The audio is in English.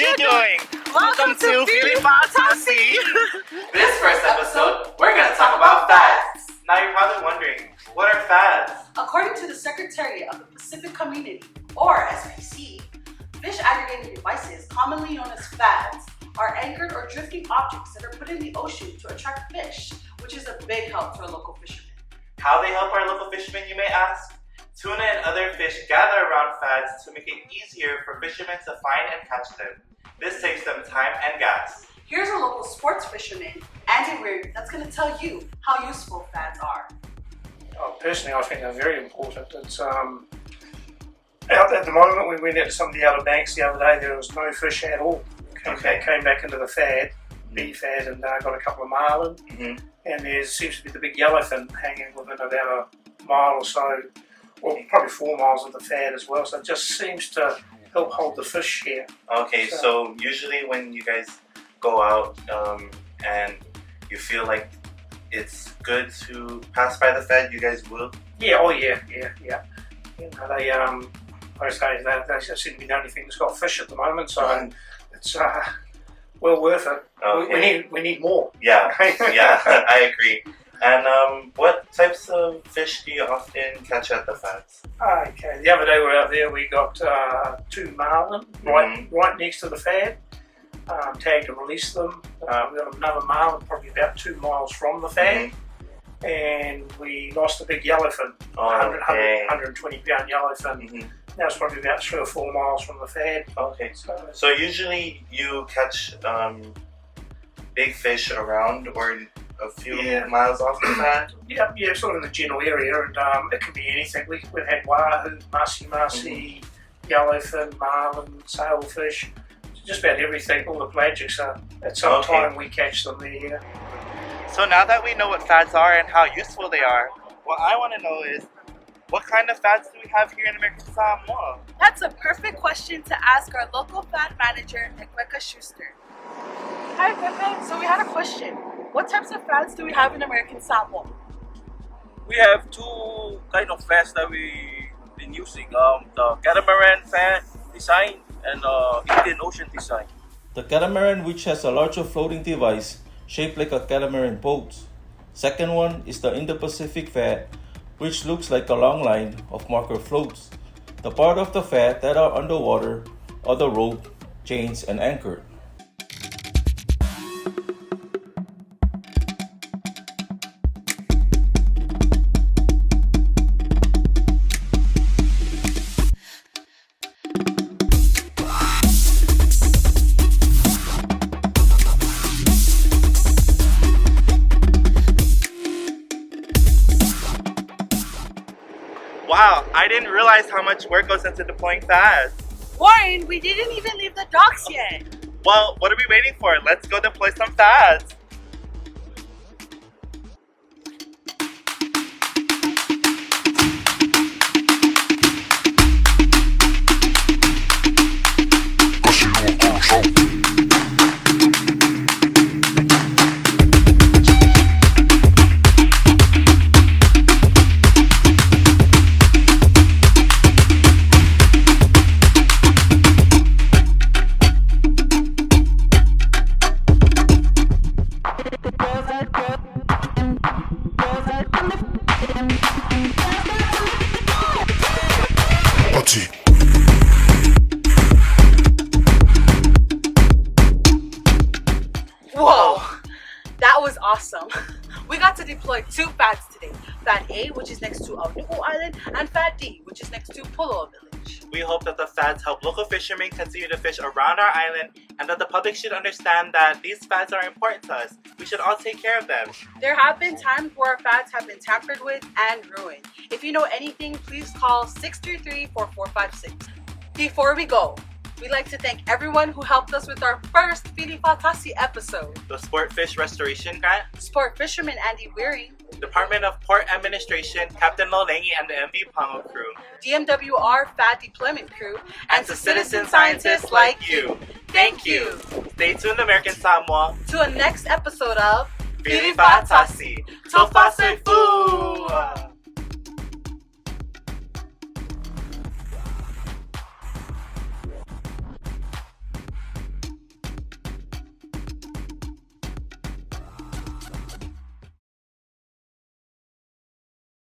you doing? Welcome to Fili Fa'atasi. This first episode, we're going to talk about fads. Now you're probably wondering, what are fads? According to the Secretary of the Pacific Community, or SPC, fish aggregating devices, commonly known as fads, are anchored or drifting objects that are put in the ocean to attract fish, which is a big help to our local fishermen. How they help our local fishermen, you may ask? Tuna and other fish gather around fads to make it easier for fishermen to find and catch them. This saves them time and gas. Here's a local sports fisherman, Andy Weir, that's going to tell you how useful fads are. Personally, I think they're very important. It's out at the moment. We went out to some of the outer banks the other day. There was no fish at all. Came back into the fad, B fad, and got a couple of marlin. And there seems to be the big yellowfin hanging within about a mile or so, or probably 4 miles of the fad as well. So it just seems to help hold the fish here. Okay, so usually when you guys go out and you feel like it's good to pass by the fad, you guys will? Yeah, yeah. You know, those days they seem to be the only thing that's got fish at the moment, so it's well worth it. Okay. We need more. Yeah, yeah, I agree. And what types of fish do you often catch at the fads? Okay, the other day we were out there, we got 2 marlin right next to the fad. Tagged and released them. We got another marlin probably about 2 miles from the fad. And we lost a big yellowfin, 120 pound yellowfin. That was probably about 3 or 4 miles from the fad. Okay, so usually you catch big fish around or a few miles off the fad? Yeah, sort of in the general area, and it can be anything. We've had wahoo, masi, yellowfin, marlin, sailfish, just about everything. All the pelagics are at some time we catch them there. So now that we know what fads are and how useful they are, what I want to know is, what kind of fads do we have here in American Samoa? That's a perfect question to ask our local fad manager, Rebecca Schuster. Hi, Pepe. So we had a question. What types of fads do we have in American Samoa? We have 2 kind of fads that we've been using. The catamaran fad design and Indian Ocean design. The catamaran, which has a larger floating device shaped like a catamaran boat. Second one is the Indo-Pacific fad, which looks like a long line of marker floats. The part of the fad that are underwater are the rope, chains, and anchor. Wow, I didn't realize how much work goes into deploying fads. Warren, we didn't even leave the docks yet. Well, what are we waiting for? Let's go deploy some fads. Whoa, that was awesome. We got to deploy 2 fads today. Fad A, which is next to Aunu'u Island, and Fad D, which is next to Puloa Village. We hope that the fads help local fishermen continue to fish around our island, and that the public should understand that these fads are important to us. We should all take care of them. There have been times where our fads have been tampered with and ruined. If you know anything, please call 633-4456. Before we go, we'd like to thank everyone who helped us with our first Fili Fa'atasi episode. The Sport Fish Restoration Grant, Sport Fisherman Andy Weary, Department of Port Administration, Captain Lolangi and the MV Pongo crew, DMWR FAD Deployment Crew, and to citizen scientists like you. Thank you. Stay tuned, American Samoa, to a next episode of Fili Fa'atasi. Tofase Fu!